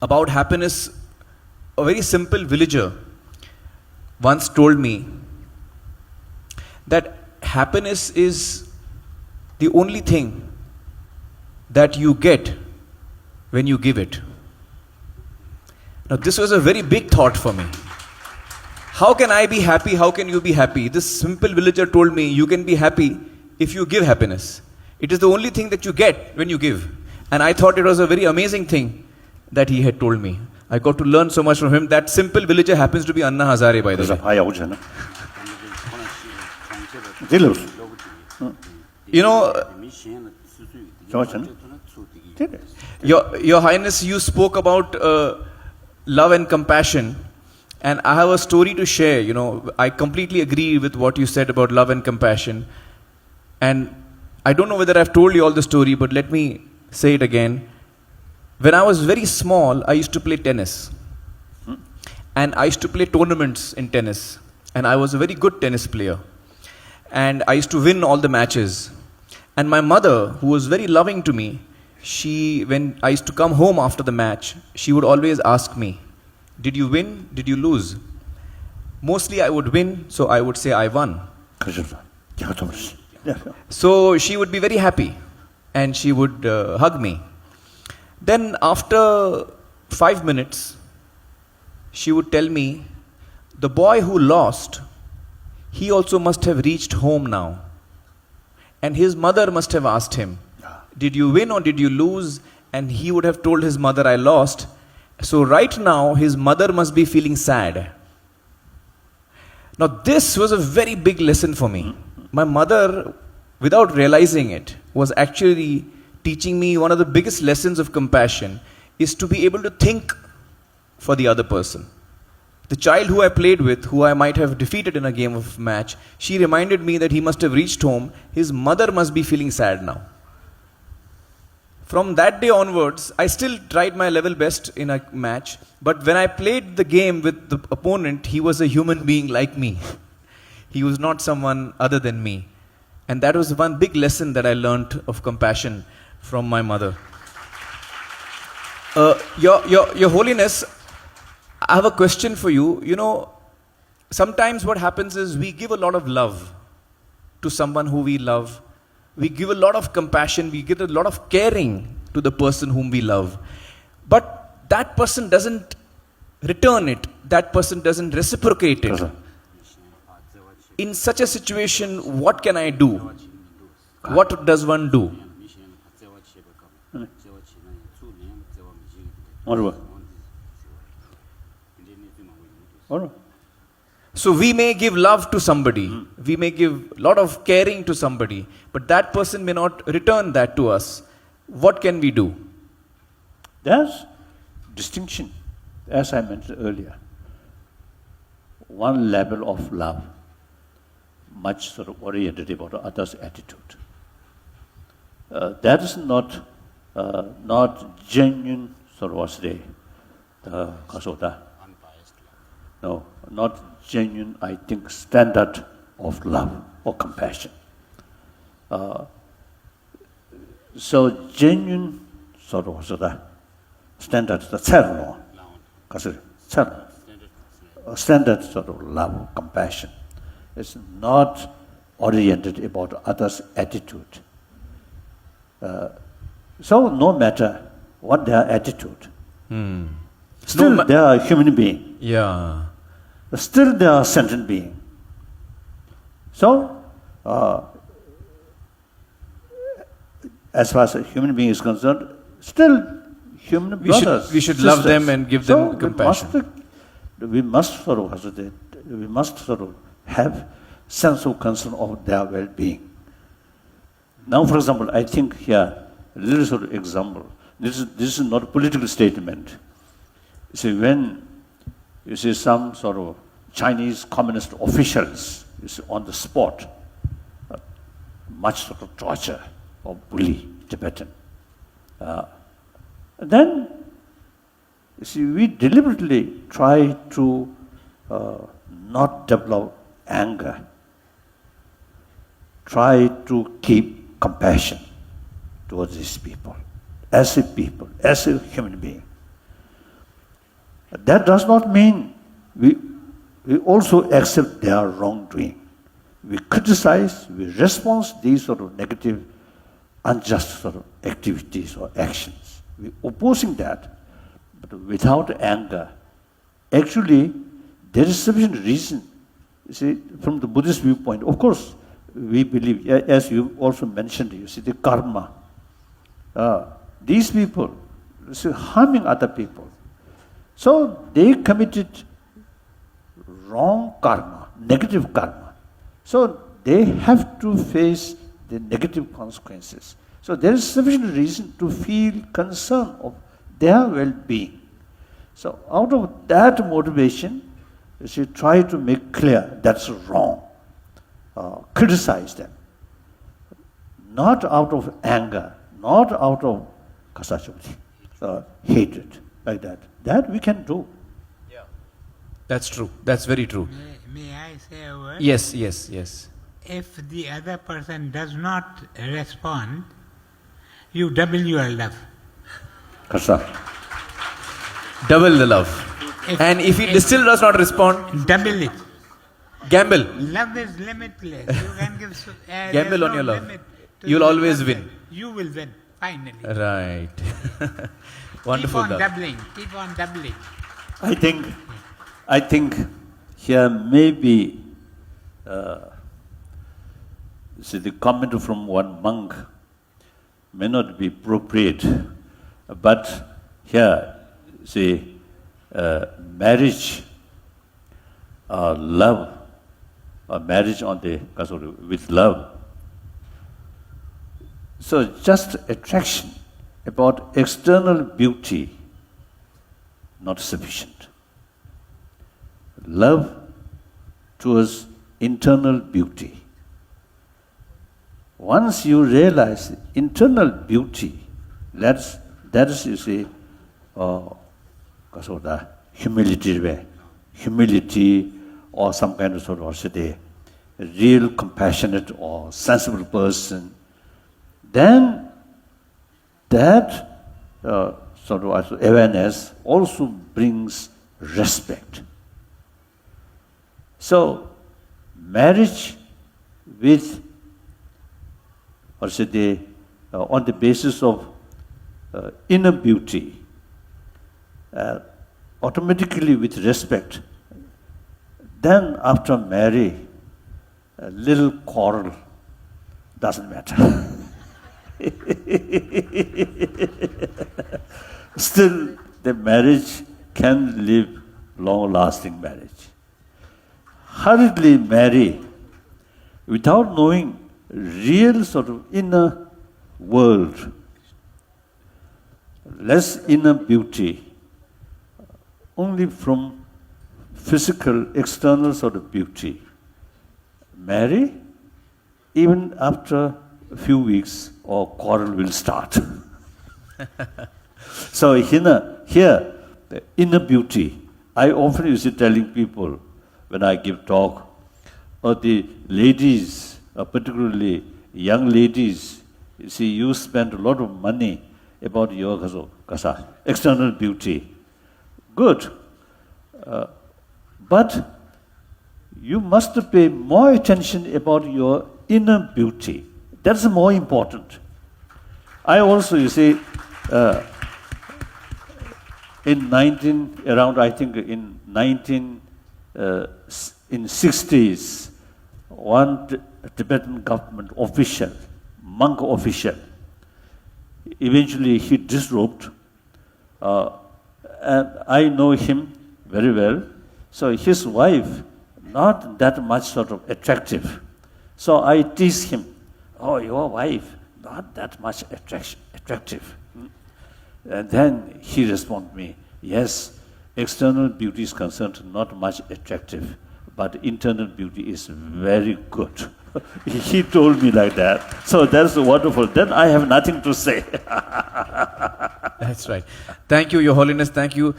About happiness, a very simple villager once told me that happiness is the only thing that you get when you give it. Now, this was a very big thought for me. How can I be happy? How can you be happy? This simple villager told me you can be happy if you give happiness. It is the only thing that you get when you give. And I thought it was a very amazing thing that he had told me. I got to learn so much from him. That simple villager happens to be Anna Hazare, by the way. You know, Your Highness, you spoke about love and compassion, and I have a story to share. You know, I completely agree with what you said about love and compassion. And I don't know whether I've told you all the story, but let me say it again. When I was very small, I used to play tennis. And I used to play tournaments in tennis. And I was a very good tennis player. And I used to win all the matches. And my mother, who was very loving to me, when I used to come home after the match, she would always ask me, did you win? Did you lose? Mostly I would win, so I would say I won. So she would be very happy. And she would hug me. Then after 5 minutes, she would tell me, the boy who lost, he also must have reached home now. And his mother must have asked him, did you win or did you lose? And he would have told his mother, I lost. So right now, his mother must be feeling sad. Now this was a very big lesson for me. My mother, without realizing it, was actually teaching me one of the biggest lessons of compassion is to be able to think for the other person. The child who I played with, who I might have defeated in a game of match, she reminded me that he must have reached home. His mother must be feeling sad now. From that day onwards, I still tried my level best in a match. But when I played the game with the opponent, he was a human being like me. He was not someone other than me. And that was one big lesson that I learned of compassion from my mother. Your Holiness, I have a question for you. You know, sometimes what happens is we give a lot of love to someone who we love. We give a lot of compassion. We give a lot of caring to the person whom we love. But that person doesn't return it. That person doesn't reciprocate it. In such a situation, what can I do? What does one do? So we may give love to somebody, we may give a lot of caring to somebody, but that person may not return that to us. What can we do? There's distinction, as I mentioned earlier. One level of love, much sort of oriented about others' attitude. That is not genuine, sort of what's the kasota. No, not genuine, I think, standard of love or compassion. So genuine sort of what's the standard, the standard sort of love, compassion. It's not oriented about others' attitude. So no matter what their attitude, still they are a human being. Yeah. Still they are a sentient being. So, as far as a human being is concerned, still human brothers. We should love them and give them compassion. We must sort of have sense of concern of their well-being. Now, for example, I think here, a little sort of example. This is not a political statement. You see, when you see some sort of Chinese communist officials on the spot, much sort of torture or bully Tibetan. Then, you see, we deliberately try to not develop anger, try to keep compassion towards these people, as a human being. That does not mean we also accept their wrongdoing. We criticize, we respond to these sort of negative, unjust sort of activities or actions. We opposing that, but without anger. Actually, there is sufficient reason. You see, from the Buddhist viewpoint, of course, we believe, as you also mentioned, you see, the karma. These people, you see, harming other people. So they committed wrong karma, negative karma. So they have to face the negative consequences. So there is sufficient reason to feel concern of their well-being. So out of that motivation, you should try to make clear that's wrong. Criticize them. Not out of anger, not out of hatred, like that. That we can do. Yeah. That's true. That's very true. May I say a word? Yes, yes, yes. If the other person does not respond, you double your love. Kasa. Double the love. And if he still does not respond, Double it. gamble. Love is limitless. You can give. Gamble there's on no your love. limit to You'll the always love. win. You will win, finally. Right. Wonderful. Keep on love. doubling. Keep on doubling. I think here maybe see the comment from one monk may not be appropriate, but here see marriage, love, marriage on the with love. So just attraction about external beauty not sufficient. Love towards internal beauty. Once you realize internal beauty, that is, you see, humility or some kind of sort of a real compassionate or sensible person, then that sort of awareness also brings respect. So, marriage with, or say, on the basis of inner beauty, automatically with respect, then after marry, a little quarrel doesn't matter. Still, the marriage can live long-lasting marriage. Hurriedly marry without knowing real sort of inner world, less inner beauty, only from physical, external sort of beauty. Marry, even after a few weeks, or quarrel will start. So here, the inner beauty, I often used to telling people when I give talk, or the ladies, particularly young ladies, you see, you spend a lot of money about your external beauty. Good. But you must pay more attention about your inner beauty. That's more important. I also, you see, in 60s, one Tibetan government official, monk official, eventually he disrobed, and I know him very well. So his wife, not that much sort of attractive. So I tease him, oh, your wife, not that much attractive. And then he responded me, yes, external beauty is concerned, not much attractive, but internal beauty is very good. He told me like that. So that's wonderful. Then I have nothing to say. That's right. Thank you, Your Holiness. Thank you.